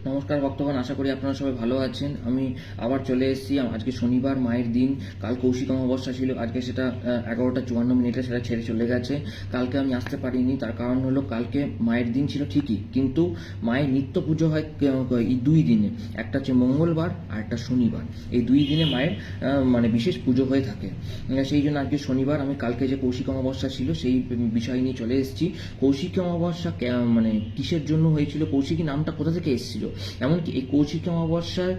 নমস্কার ভক্তগণ, আশা করি আপনারা সবাই ভালো আছেন। আমি আবার চলে এসেছি। আজকে শনিবার, মায়ের দিন। কাল কৌশিক অমাবস্যা ছিল, আজকে সেটা 11টা 54 মিনিটে সেটা ছেড়ে চলে গেছে। কালকে আমি আসতে পারিনি, তার কারণ হলো কালকে মায়ের দিন ছিল ঠিকই, কিন্তু মায়ের নিত্য পুজো হয় এই 2 দিনে। একটা হচ্ছে মঙ্গলবার আর একটা শনিবার। এই 2 দিনে মায়ের মানে বিশেষ পুজো হয়ে থাকে। সেই জন্য আজকে শনিবার, আমি কালকে যে কৌশিক অমাবস্যা ছিল সেই বিষয় নিয়ে চলে এসেছি। কৌশিক অমাবস্যা মানে কিসের জন্য হয়েছিল, কৌশিকী নামটা কোথা থেকে এসেছিল, এমনকি এই কৌশিক অমাবস্যার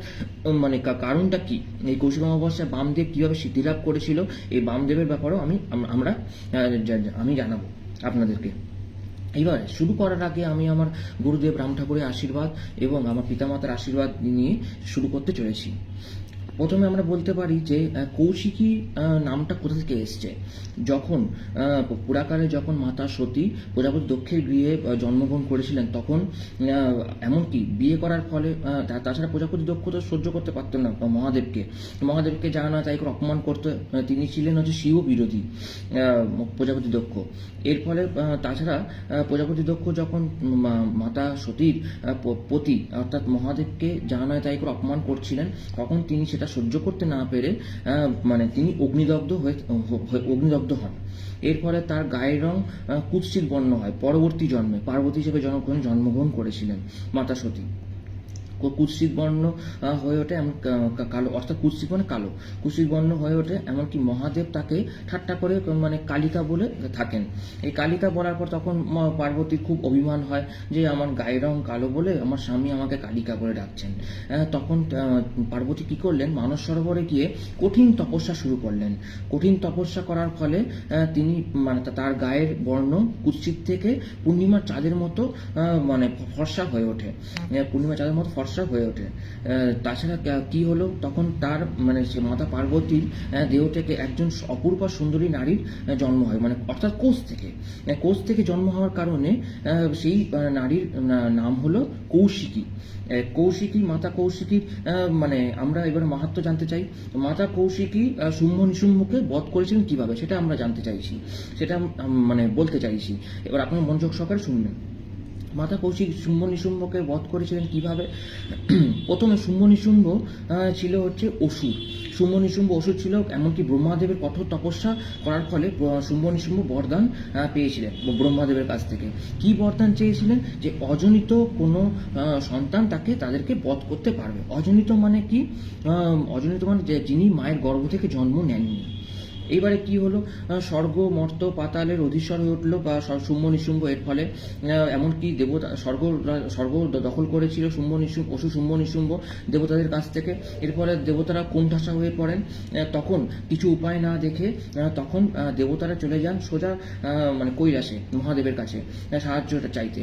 মানে কারণটা কি, এই কৌশিক অমাবস্যায় বামদেব কিভাবে সিদ্ধিলাভ করেছিল, এই বামদেবের ব্যাপারেও আমি জানাবো আপনাদেরকে। এবার শুরু করার আগে আমি আমার গুরুদেব রাম ঠাকুরের আশীর্বাদ এবং আমার পিতামাতার আশীর্বাদ নিয়ে শুরু করতে চলেছি। প্রথমে আমরা বলতে পারি যে কৌশিকী নামটা কোথা থেকে এসছে। যখন পুরাকালে যখন মাতা সতী প্রজাপতি দক্ষের গৃহে জন্মগ্রহণ করেছিলেন, তখন এমনকি বিয়ে করার ফলে তাছাড়া প্রজাপতি দক্ষ তো সহ্য করতে পারতেন না মহাদেবকে যা না তাই করে অপমান করতে। তিনি ছিলেন হচ্ছে শিব বিরোধী প্রজাপতি দক্ষ। এর ফলে তাছাড়া প্রজাপতি দক্ষ যখন মাতা সতীর পতি অর্থাৎ মহাদেবকে যা নয় তাই করে অপমান করছিলেন, তখন তিনি সেটা সহ্য করতে না পেরে মানে তিনি অগ্নিদগ্ধ হন। এর ফলে তার গায়ের রং কুৎসিত বর্ণ হয়। পরবর্তী জন্মে পার্বতী হিসেবে জন্মগ্রহণ করেছিলেন মাতা সতী। কুৎসিত বর্ণ হয়ে ওঠে, কালো, অর্থাৎ কুৎসিত মানে কালো, কুৎসিত বর্ণ হয়ে ওঠে। এমনকি মহাদেব তাকে ঠাট্টা করে মানে কালিকা বলে থাকেন। এই কালিকা বলার পর তখন পার্বতীর খুব অভিমান হয় যে আমার গায়ের রং কালো বলে আমার স্বামী আমাকে কালিকা বলে ডাকছেন। তখন পার্বতী কি করলেন, মানস সরোবরে গিয়ে কঠিন তপস্যা শুরু করলেন। কঠিন তপস্যা করার ফলে তিনি মানে তার গায়ের বর্ণ কুৎসিত থেকে পূর্ণিমার চাঁদের মতো মানে ফর্সা হয়ে ওঠে, পূর্ণিমা চাঁদের মতো হয়ে ওঠে। তাছাড়া কি হলো, তখন তার মানে সে মাতা পার্বতীর দেহ থেকে একজন অপূর্ব সুন্দরী নারীর জন্ম হয়, মানে অর্থাৎ কোষ থেকে জন্ম হওয়ার কারণে সেই নারীর নাম হলো কৌশিকী। মাতা কৌশিকী মানে আমরা এবার মাহাত্ম্য জানতে চাই। মাতা কৌশিকী শুম্ভ নিশুম্ভকে বধ করেছিলেন কিভাবে, সেটা আমরা জানতে চাইছি, সেটা মানে বলতে চাইছি। এবার আপনার মনোযোগ সহকারে শুনবেন। মাতা কৌশিক শুম্ভ নিশুম্ভকে বধ করেছিলেন কিভাবে। প্রথমে শুম্ভ নিশুম্ভ ছিল হচ্ছে অসুর। শুম্ভ নিশুম্ভ অসুর ছিল, এমনকি ব্রহ্মাদেবের কঠোর তপস্যা করার ফলে শুম্ভ নিশুম্ভ বরদান পেয়েছিলেন ব্রহ্মাদেবের কাছ থেকে। কি বরদান চেয়েছিলেন, যে অজনিত কোনো সন্তান তাদেরকে বধ করতে পারবে। অজনিত মানে কি, অজনিত মানে যিনি মায়ের গর্ভ থেকে জন্ম নেননি। এইবারে কি হলো, স্বর্গ মর্ত পাতালের অধীশ্বর হয়ে উঠলো বা শুম্ভ নিশুম্ভ। এর ফলে এমনকি দেবতা স্বর্গ দখল করেছিল শুম্ভ নিশুম্ভ দেবতাদের কাছ থেকে। এর ফলে দেবতারা কোণঠাসা হয়ে পড়েন। তখন কিছু উপায় না দেখে তখন দেবতারা চলে যান সোজা মানে কৈলাসে মহাদেবের কাছে সাহায্যটা চাইতে।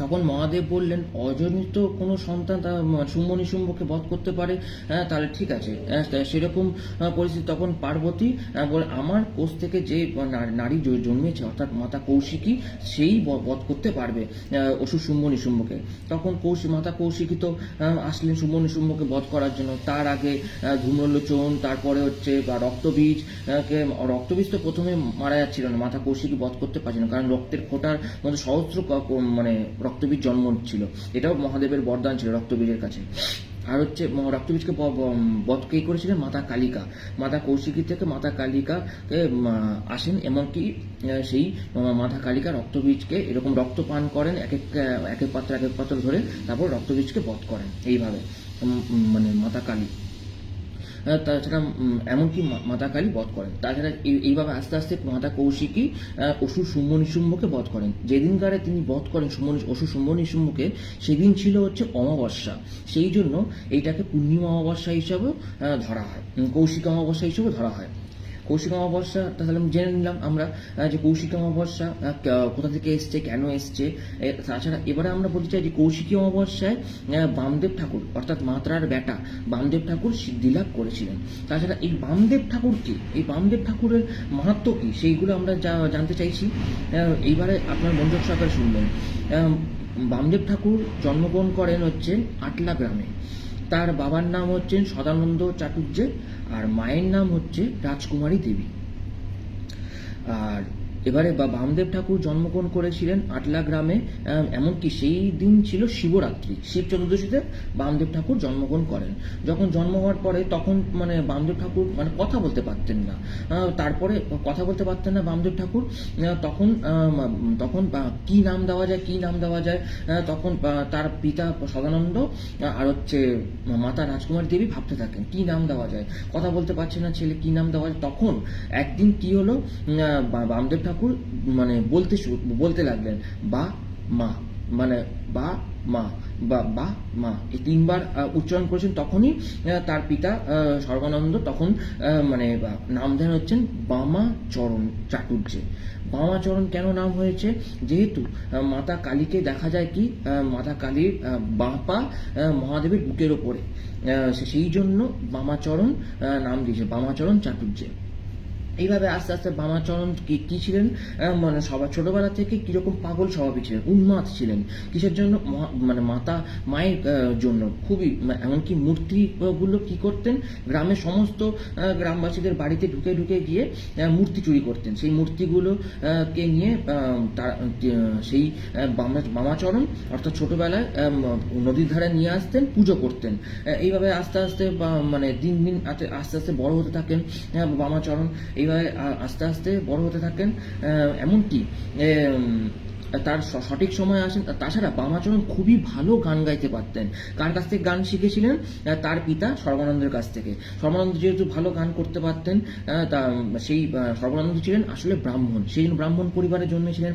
তখন মহাদেব বললেন, অজনিত কোনো সন্তান শুম্ভ নিশুম্ভকে বধ করতে পারে, তাহলে ঠিক আছে। সেরকম পরিস্থিতি তখন পার্বতী বলে, আমার কোষ থেকে যে নারী জন্মেছে অর্থাৎ মাতা কৌশিকী, সেই বধ করতে পারবে অসুর শুম্ভ নিশুম্ভকে। তখন মাতা কৌশিকী তো আসলেন শুম্ভ নিশুম্ভকে বধ করার জন্য। তার আগে ধূম্রলোচন, তারপরে হচ্ছে বা রক্তবীজ তো প্রথমে মারা যাচ্ছিল না, মাতা কৌশিকী বধ করতে পারছিল না, কারণ রক্তের ফোঁটার মধ্যে সহস্র মানে রক্তবীজ জন্ম ছিল। এটাও মহাদেবের বরদান ছিল রক্তবীজের কাছে। আর হচ্ছে রক্তবীজকে বধ কে করেছিলেন, মাতা কালিকা। মাতা কৌশিকী থেকে মাতা কালিকাকে আসেন, এমনকি সেই মাতা কালিকা রক্তবীজকে এরকম রক্ত পান করেন এক এক পাত্র ধরে, তারপর রক্তবীজকে বধ করেন এইভাবে মানে মাতা কালী। তাছাড়া এমনকি মাতা কালী বধ করেন। তাছাড়া এইভাবে আস্তে আস্তে মাতা কৌশিকী অসুর শুম্ভ নিশুম্ভকে বধ করেন। যেদিনকারে তিনি বধ করেন অসুর শুম্ভ নিশুম্ভকে, সেদিন ছিল হচ্ছে অমাবস্যা। সেই জন্য এইটাকে পূর্ণিমা অমাবস্যা হিসাবে ধরা হয়, কৌশিক অমাবস্যা হিসেবে ধরা হয়। কৌশিক অমাবস্যা তাহলে জেনে নিলাম আমরা যে কৌশিক অমাবস্যা কোথা থেকে এসছে, কেন এসছে। তাছাড়া এবারে আমরা বলতে চাই যে কৌশিকী অমাবস্যায় বামদেব ঠাকুর অর্থাৎ মাতার বেটা বামদেব ঠাকুর সিদ্ধিলাভ করেছিলেন। তাছাড়া এই বামদেব ঠাকুর কি, এই বামদেব ঠাকুরের মাহাত্ম্য কি, সেইগুলো আমরা জানতে চাইছি। এইবারে আপনার মনোযোগ সহকারে শুনবেন। বামদেব ঠাকুর জন্মগ্রহণ করেন হচ্ছেন আটলা গ্রামে। তার বাবার নাম হচ্ছেন সদানন্দ চাটুর্যে, আর মায়ের নাম হচ্ছে রাজকুমারী দেবী। আর এবারে বামদেব ঠাকুর জন্মগ্রহণ করেছিলেন আটলা গ্রামে। এমনকি সেই দিন ছিল শিবরাত্রি, শিব চতুর্দশীতে বামদেব ঠাকুর জন্মগ্রহণ করেন। যখন জন্ম হওয়ার পরে তখন মানে বামদেব ঠাকুর মানে কথা বলতে পারতেন না। তারপরে কথা বলতে পারতেন না বামদেব ঠাকুর। তখন তখন কি নাম দেওয়া যায়, কি নাম দেওয়া যায়, তখন তার পিতা সদানন্দ আর হচ্ছে মাতা রাজকুমারী দেবী ভাবতে থাকেন কি নাম দেওয়া যায়, কথা বলতে পারছে না ছেলে, কি নাম দেওয়া যায়। তখন একদিন কি হলো, বামদেব ঠাকুর মানে বলতে লাগলেন বা মা, মানে বা মা বা মা, এই তিনবার উচ্চারণ করেছেন। তখনই তার পিতা সর্বানন্দ তখন মানে নাম দেন হচ্ছেন বামাচরণ চাটুর্যে। বামাচরণ কেন নাম হয়েছে, যেহেতু মাতা কালীকে দেখা যায় কি মাতা কালীর বাঁ পা মহাদেবের বুকের ওপরে, সেই জন্য বামাচরণ নাম দিয়েছে, বামাচরণ চাটুর্যে। এইভাবে আস্তে আস্তে বামাচরণ কি ছিলেন, মানে সবার ছোটবেলা থেকে কিরকম পাগল স্বভাবই ছিলেন, উন্মাদ ছিলেন। কিসের জন্য, মানে মায়ের জন্য খুবই, এমনকি মূর্তিগুলো কি করতেন, গ্রামের সমস্ত গ্রামবাসীদের বাড়িতে ঢুকে ঢুকে গিয়ে মূর্তি চুরি করতেন। সেই মূর্তিগুলো কে নিয়ে সেই বামাচরণ অর্থাৎ ছোটবেলায় নদীর ধারে নিয়ে আসতেন, পুজো করতেন। এইভাবে আস্তে আস্তে মানে দিন দিন আস্তে আস্তে বড় হতে থাকেন বামাচরণ। এইভাবে আস্তে আস্তে বড় হতে থাকেন, এমনকি তার সঠিক সময় আসেন। তাছাড়া বামাচরণ খুবই ভালো গান গাইতে পারতেন। কার কাছ থেকে গান শিখেছিলেন, তার পিতা সর্বানন্দের কাছ থেকে। সর্বানন্দ যেহেতু ভালো গান করতে পারতেন, তা সেই সর্বানন্দ ছিলেন আসলে ব্রাহ্মণ, সেই জন্য ব্রাহ্মণ পরিবারে জন্মেছিলেন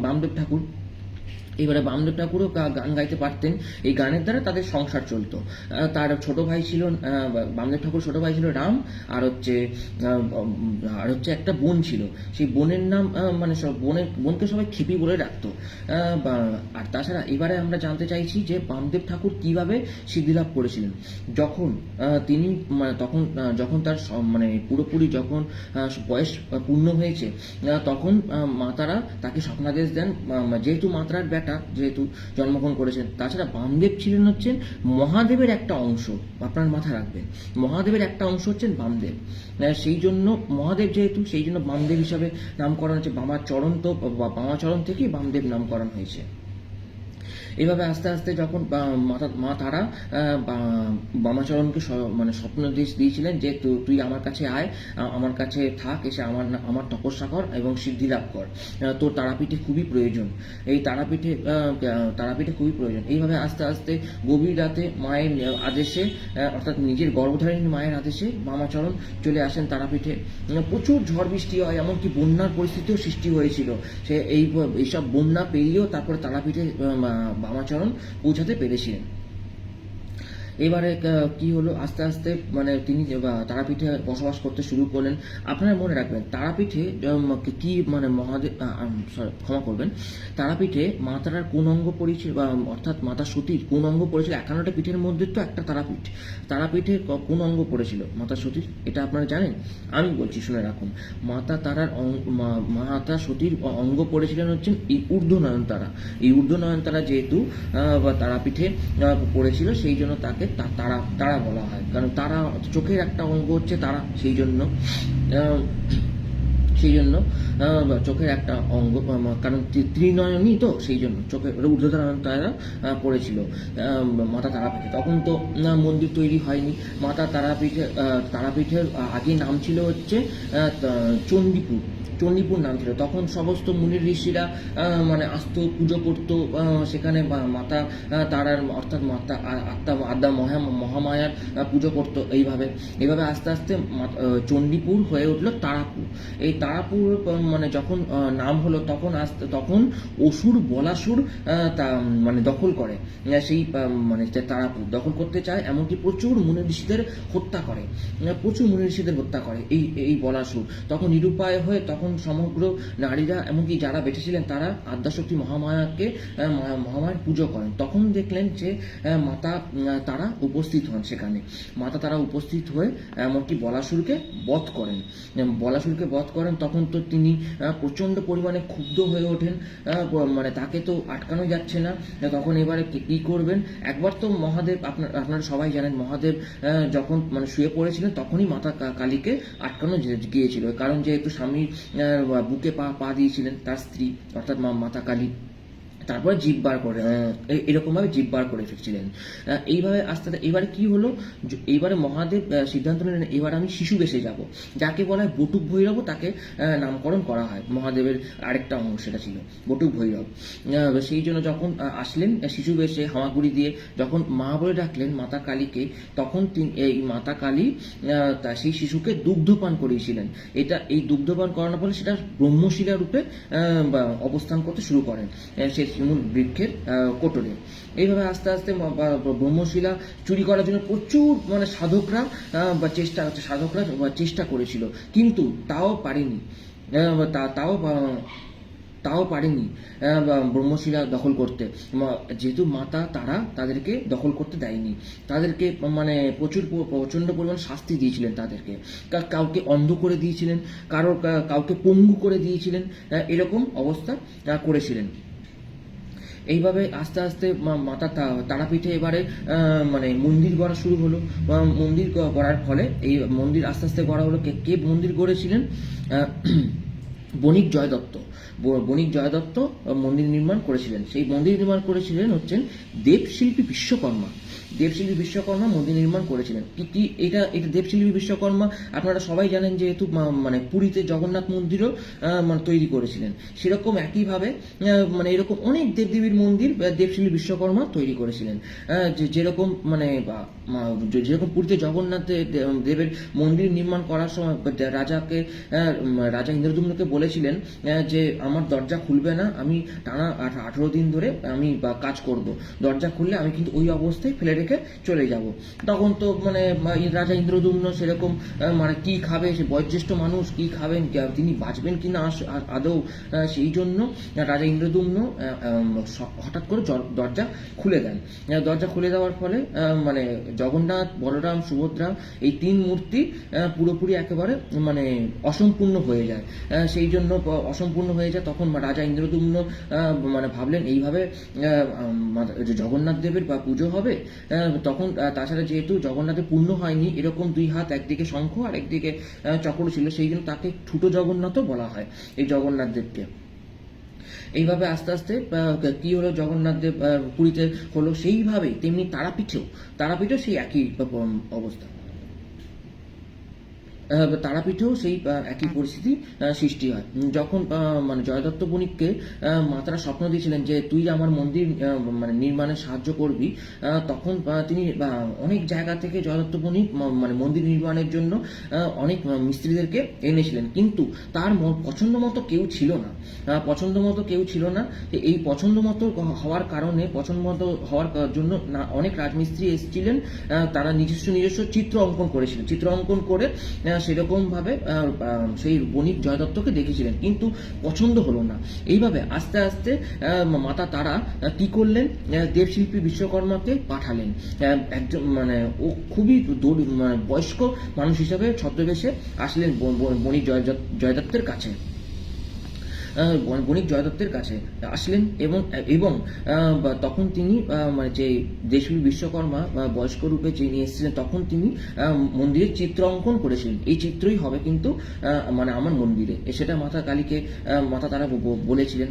বামদেব ঠাকুর। এবারে বামদেব ঠাকুরও গান গাইতে পারতেন, এই গানের দ্বারা তাদের সংসার চলতো। তার ছোট ভাই ছিল, বামদেব ঠাকুর ছোট ভাই ছিল রাম, আর হচ্ছে একটা বোন ছিল। সেই বোনের নাম মানে বোনকে সবাই ক্ষিপি বলে ডাকতো। আর তাছাড়া এবারে আমরা জানতে চাইছি যে বামদেব ঠাকুর কিভাবে সিদ্ধিলাভ করেছিলেন। যখন তিনি যখন তার মানে পুরোপুরি যখন বয়স পূর্ণ হয়েছে, তখন মাতারা তাকে স্বপ্নাদেশ দেন, যেহেতু মাতারার যেহেতু জন্মগ্রহণ করেছেন। তাছাড়া বামদেব ছিলেন হচ্ছেন মহাদেবের একটা অংশ, আপনার মাথায় রাখবেন, মহাদেবের একটা অংশ হচ্ছেন বামদেব। সেই জন্য মহাদেব যেহেতু, সেই জন্য বামদেব হিসাবে নামকরণ হচ্ছে। বামাচরণ তো বামাচরণ থেকেই বামদেব নামকরণ হয়েছে। এইভাবে আস্তে আস্তে যখন মা তারা বামাচরণকে মানে স্বপ্ন দিয়েছিলেন যে তুই আমার কাছে আয়, আমার কাছে থাক, এসে আমার তপস্যা কর এবং সিদ্ধি লাভ কর, তোর তারাপীঠে খুবই প্রয়োজন, এই তারাপীঠে খুবই প্রয়োজন। এইভাবে আস্তে আস্তে গভীর রাতে মায়ের আদেশে, অর্থাৎ নিজের গর্ভধারিণী মায়ের আদেশে বামাচরণ চলে আসেন তারাপীঠে। প্রচুর ঝড় বৃষ্টি হয়, এমনকি বন্যার পরিস্থিতিও সৃষ্টি হয়েছিল। সে এইসব বন্যা পেরিয়েও তারপরে তারাপীঠে বামাচরণ পৌঁছাতে পেরেছিলেন। এবারে কি হলো, আস্তে আস্তে মানে তিনি তারাপীঠে বসবাস করতে শুরু করলেন। আপনারা মনে রাখবেন তারাপীঠে কি মানে মহাদেব, ক্ষমা করবেন, তারাপীঠে মা তারার কোন অঙ্গ পড়েছিল, অর্থাৎ মাতা সতীর কোন অঙ্গ পড়েছিল। 51টা পীঠের মধ্যে তো একটা তারাপীঠে কোন অঙ্গ পড়েছিল মাতা সতীর, এটা আপনারা জানেন? আমি বলছি, শুনে রাখুন। মাতা সতীর অঙ্গ পড়েছিলেন হচ্ছেন এই ঊর্ধ্বনয়নতারা। এই ঊর্ধ্বনয়নতারা যেহেতু তারাপীঠে পড়েছিল, সেই জন্য তাকে তারা বলা হয়, কারণ তারা চোখের একটা অঙ্গ হচ্ছে তারা, সেই জন্য চোখের একটা অঙ্গ, কারণ ত্রিনয়নী তো, সেই জন্য চোখের ঊর্ধ্বনয়ন তারা পড়েছিল মাতা তারাপীঠে। তখন তো মন্দির তৈরি হয়নি। মাতা তারাপীঠের আগে নাম ছিল হচ্ছে চণ্ডীপুর নাম ছিল। তখন সমস্ত মুনি ঋষিরা মানে আসতো, পুজো করতো সেখানে, মাতা তারার অর্থাৎ মাতা আদ্যা মহামায়ার পুজো করতো। এইভাবে আস্তে আস্তে চণ্ডীপুর হয়ে উঠলো তারাপুর। এই তারাপুর মানে যখন নাম হলো, তখন অসুর বলাসুর মানে দখল করে সেই মানে তারাপুর দখল করতে চায়, এমনকি প্রচুর মুনি ঋষিদের হত্যা করে এই বলাসুর। তখন নিরুপায় হয়ে তখন সমগ্র নারীরা, এমনকি যারা বেঁচে ছিলেন, তারা আদ্যাশক্তি মহামায়ার পুজো করেন। তখন দেখলেন যে মাতা তারা উপস্থিত হন সেখানে। মাতা তারা উপস্থিত হয়ে এমনকি বলাসুরকে বধ করেন। তখন তো তিনি প্রচন্ড পরিমাণে ক্ষুব্ধ হয়ে ওঠেন, মানে তাকে তো আটকানো যাচ্ছে না। তখন এবারে কি করবেন, একবার তো মহাদেব, আপনারা সবাই জানেন, মহাদেব যখন মানে শুয়ে পড়েছিলেন, তখনই মাতা কালীকে আটকানো গিয়েছিল, কারণ যেহেতু স্বামী বুকে পা পা দিয়েছিলেন তার স্ত্রী অর্থাৎ মাতা কালী। তারপরে জিভ বার করে এরকমভাবে জিভ বার করে ফেলছিলেন। এইভাবে আস্তে আস্তে এবারে কি হলো, এইবারে মহাদেব সিদ্ধান্ত নিলেন এবার আমি শিশু বেশে যাব, যাকে বলা হয় বটুক ভৈরব, তাকে নামকরণ করা হয়। মহাদেবের আরেকটা অংশ সেটা ছিল বটুক ভৈরব। সেই জন্য যখন আসলেন শিশু বেশে হামাগুড়ি দিয়ে, যখন মা বলে ডাকলেন মাতা কালীকে, তখন এই মাতা কালী সেই শিশুকে দুগ্ধপান করিয়েছিলেন। এই দুগ্ধপান করানোর ফলে সেটা ব্রহ্মশিলা রূপে অবস্থান করতে শুরু করেন সে শিমুল বৃক্ষের কোটরে। এইভাবে আস্তে আস্তে ব্রহ্মশিলা চুরি করার জন্য প্রচুর সাধকরা চেষ্টা করেছিল, কিন্তু তাও পারেনি। তাও পারেনি ব্রহ্মশিলা দখল করতে, যেহেতু মাতা তারা তাদেরকে দখল করতে দেয়নি। তাদেরকে প্রচণ্ড পরিমাণ শাস্তি দিয়েছিলেন, তাদেরকে কাউকে অন্ধ করে দিয়েছিলেন, কাউকে পঙ্গু করে দিয়েছিলেন, এরকম অবস্থা করেছিলেন। এইভাবে আস্তে আস্তে মাতা তারাপীঠে এবারে মন্দির গড়া শুরু হলো। মন্দির গড়ার ফলে এই মন্দির আস্তে আস্তে গড়া হলো। কে মন্দির গড়েছিলেন? বণিক জয় দত্ত। বণিক জয় দত্ত মন্দির নির্মাণ করেছিলেন। সেই মন্দির নির্মাণ করেছিলেন হচ্ছেন দেবশিল্পী বিশ্বকর্মা। দেবশিল্পী বিশ্বকর্মা মন্দির নির্মাণ করেছিলেন। কি এটা দেবশিল্পী বিশ্বকর্মা আপনারা সবাই জানেন, যেহেতু পুরীতে জগন্নাথ মন্দিরও তৈরি করেছিলেন, সেরকম একইভাবে এরকম অনেক দেবদেবীর মন্দির দেবশিল্পী বিশ্বকর্মা তৈরি করেছিলেন। যেরকম যেরকম পুরীতে জগন্নাথ দেবের মন্দির নির্মাণ করার সময় রাজা ইন্দ্রদ্যুম্নকে বলেছিলেন যে আমার দরজা খুলবে না, আমি টানা 18 দিন ধরে আমি কাজ করব, দরজা খুললে আমি কিন্তু ওই অবস্থায় ফেলে রেখে চলে যাব। তখন তো রাজা ইন্দ্রদ্যুম্ন সেরকম কি খাবে, সে বয়োজ্যেষ্ঠ মানুষ, কি খাবেন, তিনি বাঁচবেন কিনা আদৌ, সেই জন্য রাজা ইন্দ্রদ্যুম্ন হঠাৎ করে দরজা খুলে দেন। দরজা খুলে দেওয়ার ফলে জগন্নাথ, বলরাম, সুভদ্রা এই 3 মূর্তি পুরোপুরি একেবারে অসম্পূর্ণ হয়ে যায়। সেই জন্য অসম্পূর্ণ হয়ে যায়। তখন রাজা ইন্দ্রদ্যুম্ন ভাবলেন এইভাবে জগন্নাথ দেবের পুজো হবে। তখন তাছাড়া যেহেতু জগন্নাথের পূর্ণ হয়নি, এরকম 2 হাত, একদিকে শঙ্খ আর একদিকে চক্র ছিল, সেই জন্য তাকে ছোটো জগন্নাথও বলা হয় এই জগন্নাথ দেবকে। এইভাবে আস্তে আস্তে কি হলো, জগন্নাথ দেব পুরীতে হলো, সেইভাবেই তেমনি তারাপীঠেও সেই একই অবস্থা। তারাপীঠেও সেই একই পরিস্থিতি সৃষ্টি হয়। যখন জয়দত্ত বণিককে মাতারা স্বপ্ন দিয়েছিলেন যে তুই আমার মন্দির নির্মাণে সাহায্য করবি, তখন তিনি অনেক জায়গা থেকে জয়দত্ত বণিক মন্দির নির্মাণের জন্য অনেক মিস্ত্রিদেরকে এনেছিলেন, কিন্তু তার পছন্দ মতো কেউ ছিল না। এই পছন্দ মতো হওয়ার কারণে, পছন্দ মতো হওয়ার জন্য অনেক রাজমিস্ত্রি এসেছিলেন, তারা নিজস্ব চিত্র অঙ্কন করেছিলেন। চিত্র অঙ্কন করে সেরকমভাবে সেই বণিক জয় দত্তকে দেখেছিলেন, কিন্তু পছন্দ হলো না। এইভাবে আস্তে আস্তে মাতা তারা কি করলেন, দেবশিল্পী বিশ্বকর্মাকে পাঠালেন। একজন ও খুবই বয়স্ক মানুষ হিসাবে ছদ্মবেশে আসলেন বণিক জয় দত্তের কাছে। বণিক জয় দত্তের কাছে আসলেন এবং তখন তিনি যে দেবশিল্পী বিশ্বকর্মা বয়স্ক রূপে যিনি এসেছিলেন, তখন তিনি মন্দিরের চিত্র অঙ্কন করেছিলেন। এই চিত্রই হবে কিন্তু আমার মন্দিরে, সেটা মাতা কালীকে মাতা তারা বলেছিলেন।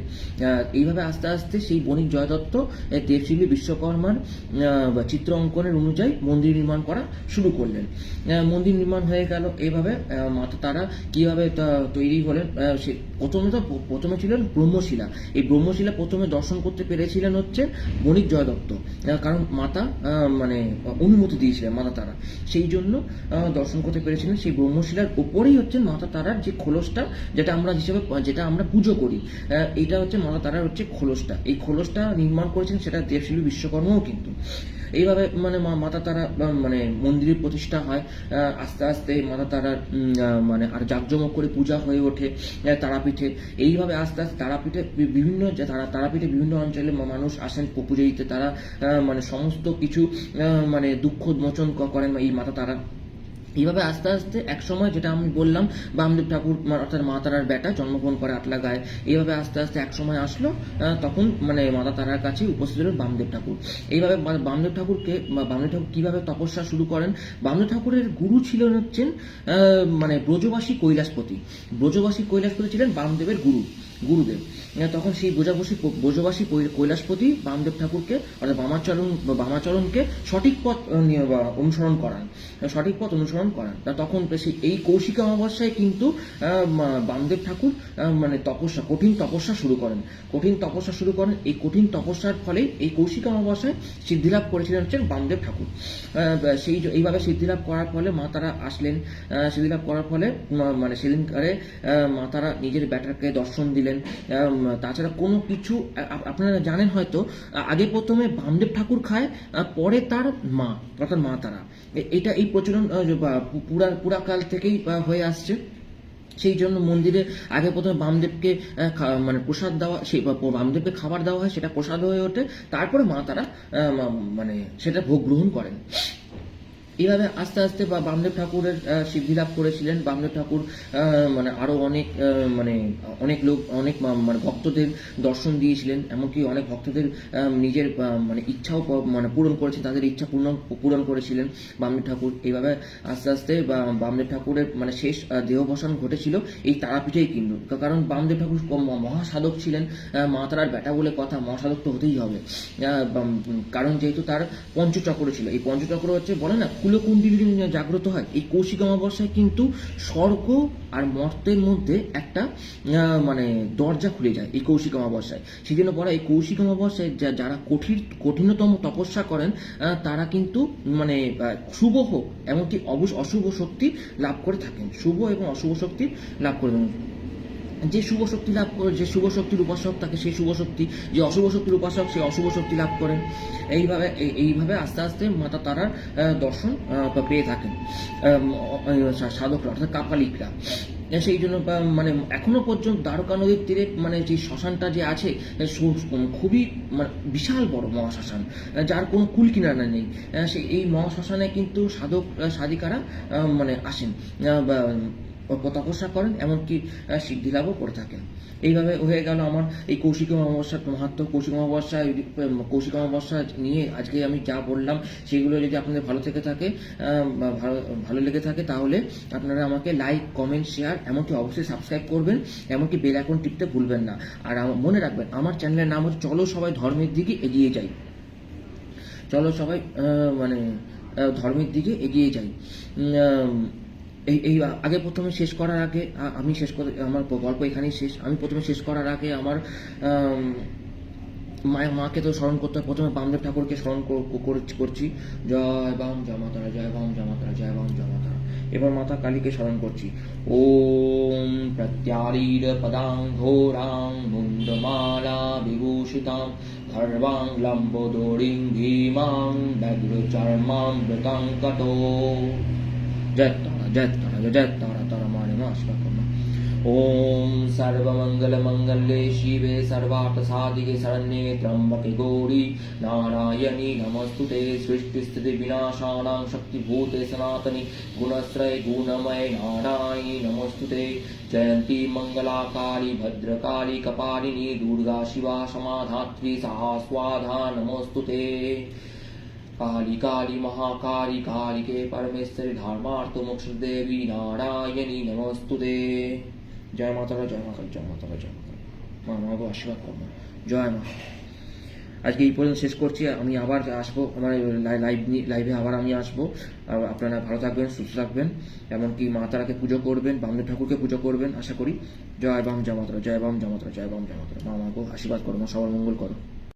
এইভাবে আস্তে আস্তে সেই বণিক জয় দত্ত দেবশিল্পী বিশ্বকর্মার চিত্র অঙ্কনের অনুযায়ী মন্দির নির্মাণ করা শুরু করলেন। মন্দির নির্মাণ হয়ে গেল। এইভাবে মাতা তারা কিভাবে তৈরি হলেন, সে প্রথমে ছিলেন ব্রহ্মশিলা। এই ব্রহ্মশিলা প্রথমে দর্শন করতে পেরেছিলেন হচ্ছে বণিক জয় দত্ত, কারণ মাতা অনুমতি দিয়েছিলেন মাতা তারা, সেই জন্য দর্শন করতে পেরেছিলেন। সেই ব্রহ্মশিলার উপরেই হচ্ছে মাতা তারার যে খোলসটা, যেটা আমরা পুজো করি, এইটা হচ্ছে মাতা তারার হচ্ছে খোলসটা। এই খোলসটা নির্মাণ করেছেন সেটা দেবশিল্পী বিশ্বকর্মাও কিন্তু। এইভাবে মাতা তারা মন্দিরের প্রতিষ্ঠা হয়। আস্তে আস্তে মাতা তারার আর জাঁকজমক করে পূজা হয়ে ওঠে তারাপীঠে। এইভাবে আস্তে আস্তে তারাপীঠে বিভিন্ন অঞ্চলে মানুষ আসেন পুজো দিতে। তারা সমস্ত কিছু দুঃখ মোচন করেন এই মাতা তারা। এইভাবে আস্তে আস্তে এক সময়, যেটা আমি বললাম, বামদেব ঠাকুর অর্থাৎ মা তারার বেটা জন্মগ্রহণ করে আটলাগায়, এইভাবে আস্তে আস্তে এক সময় আসলো, তখন মানে মাতা তারার কাছে উপস্থিত হলেন বামদেব ঠাকুর। এইভাবে বামদেব ঠাকুরকে বামদেব ঠাকুর কীভাবে তপস্যা শুরু করেন, বামদেব ঠাকুরের গুরু ছিলেন হচ্ছেন মানে ব্রজবাসী কৈলাসপতি। ব্রজবাসী কৈলাসপতি ছিলেন বামদেবের গুরুদেব। তখন সেই ব্রজবাসী কৈলাসপতি বামদেব ঠাকুরকে অর্থাৎ বামাচরণকে সঠিক পথ অনুসরণ করান। তখন এই কৌশিক অমাবস্যায় কিন্তু বামদেব ঠাকুর মানে কঠিন তপস্যা শুরু করেন। এই কঠিন তপস্যার ফলে এই কৌশিক অমাবস্যায় সিদ্ধিলাভ করেছিলেন হচ্ছেন বামদেব ঠাকুর। এইভাবে সিদ্ধিলাভ করার ফলে মা তারা আসলেন। সিদ্ধিলাভ করার ফলে মানে সেদিনকারে মা তারা নিজের বেটাকে দর্শন দিলেন। তাছাড়া কোনো কিছু আপনারা জানেন হয়তো, আগে প্রথমে বামদেব ঠাকুর খায়, পরে তার মা অর্থাৎ মা তারা। এই প্রচলন পুরাকাল থেকেই হয়ে আসছে। সেই জন্য মন্দিরে আগে প্রথমে বামদেবকে মানে প্রসাদ দেওয়া, সেই বামদেবকে খাবার দেওয়া হয়, সেটা প্রসাদ হয়ে ওঠে, তারপরে মা তারা মানে সেটা ভোগ গ্রহণ করেন। এইভাবে আস্তে আস্তে বামদেব ঠাকুরের সিদ্ধি লাভ করেছিলেন। বামদেব ঠাকুর মানে আরও অনেক লোক মানে ভক্তদের দর্শন দিয়েছিলেন, এমনকি অনেক ভক্তদের নিজের মানে ইচ্ছাও মানে পূরণ করেছেন, তাদের ইচ্ছা পূরণ করেছিলেন বামদেব ঠাকুর। এইভাবে আস্তে আস্তে বামদেব ঠাকুরের মানে শেষ দেহবসান ঘটেছিল এই তারাপীঠেই কিন্তু। কারণ বামদেব ঠাকুর মহাসাধক ছিলেন, মা তারার বেটা বলে কথা, মহাসাধক তো হতেই হবে। কারণ যেহেতু তার পঞ্চচক্র ছিল, এই পঞ্চচক্র হচ্ছে বলে না কুলকুণ্ডলী জাগ্রত হয়, এই কৌশিক অমাবস্যায় কিন্তু স্বর্গ আর মর্তের মধ্যে একটা মানে দরজা খুলে যায় এই কৌশিক অমাবস্যায়। সেই জন্য বলা, এই কৌশিক অমাবস্যায় যারা কঠিনতম তপস্যা করেন তারা কিন্তু মানে শুভ হোক এমনকি অশুভ শক্তি লাভ করে থাকেন, শুভ এবং অশুভ শক্তি লাভ করে থাকেন। যে শুভ শক্তি লাভ করে, যে শুভ শক্তির উপাসক থাকে সেই শুভ শক্তি, যে অশুভ শক্তির উপাসক সেই অশুভ শক্তি লাভ করেন। এইভাবে আস্তে আস্তে মাতা তারার দর্শন পেয়ে থাকেন সাধকরা অর্থাৎ কাপালিকরা। সেই জন্য মানে এখনো পর্যন্ত দ্বারকা নদীর তীরে মানে যে শ্মশানটা যে আছে খুবই মানে বিশাল বড় মহাশ্মশান, যার কোনো কুল কিনারা নেই। এই মহাশ্মশানে কিন্তু সাধক সাধিকারা মানে আসেন, তপস্যা করেন, এমনকি সিদ্ধিলাভও করে থাকেন। এইভাবে হয়ে গেল আমার এই কৌশিক অমাবস্যার মাহাত্ম্য। কৌশিক অমাবস্যা নিয়ে আজকে আমি যা বললাম সেগুলো যদি আপনাদের ভালো লেগে থাকে তাহলে আপনারা আমাকে লাইক, কমেন্ট, শেয়ার, এমনকি অবশ্যই সাবস্ক্রাইব করবেন, এমনকি বেল আইকন টিপতে ভুলবেন না। আর মনে রাখবেন, আমার চ্যানেলের নাম হচ্ছে চলো সবাই ধর্মের দিকে এগিয়ে যাই। চলো সবাই মানে ধর্মের দিকে এগিয়ে যাই। এই আগে প্রথমে শেষ করার আগে আমার গল্প এখানেই শেষ। আমি প্রথমে শেষ করার আগে আমার মাকে তো স্মরণ করতে হয়। প্রথমে বামদেব ঠাকুরকে স্মরণ করছি, জয় বাম জয় মাতারা, জয় বাম জয় মাতারা, জয় বাম জয় মাতারা। এবার মাতা কালীকে স্মরণ করছি। ওম প্রত্যারীর পদাং ঘোরাং মুন্ডমালা বিভূষিতাং ধর্বাং লম্বোদরিং ভীমাং ব্যগ্র চর্মাং বৃতাং কটো। জয় তারা মানে নমস্কার। ओम सर्वमंगल मंगल्ये शिवे सर्वार्थ साधिके शरण्ये त्र्यंबके गौरी नारायणी नमस्तुते। सृष्टि स्थिति विनाशानां शक्तिभूते सनातनी गुणश्रय गुणमय नारायणी नमस्तुते। जयंती मंगला काली भद्रकाली कपालिनी दुर्गा शिवा समाधात्री सहस्वाधा नमस्तुते। काली काली महाकाली कालिके परमेश्वरी धर्मार्थ मोक्ष देवी नारायणी नमस्तुते। জয় মাতারা, জয় মাতারা, জয় মাতারা, জয় মাতারা। মা আমাকে আশীর্বাদ করবো। জয় মা। আজকে এই পর্যন্ত শেষ করছি। আমি আবার আসবো, আমার লাইভে আবার আমি আসবো। আপনারা ভালো থাকবেন, সুস্থ থাকবেন, এমনকি মা তারাকে পুজো করবেন, বামদেব ঠাকুরকে পুজো করবেন আশা করি। জয় বাম জয় মাতারা, জয় বাম জয় মাতারা, জয় বাম জয় মাতারা। মা আমাকে আশীর্বাদ করো, মা সবার মঙ্গল করো।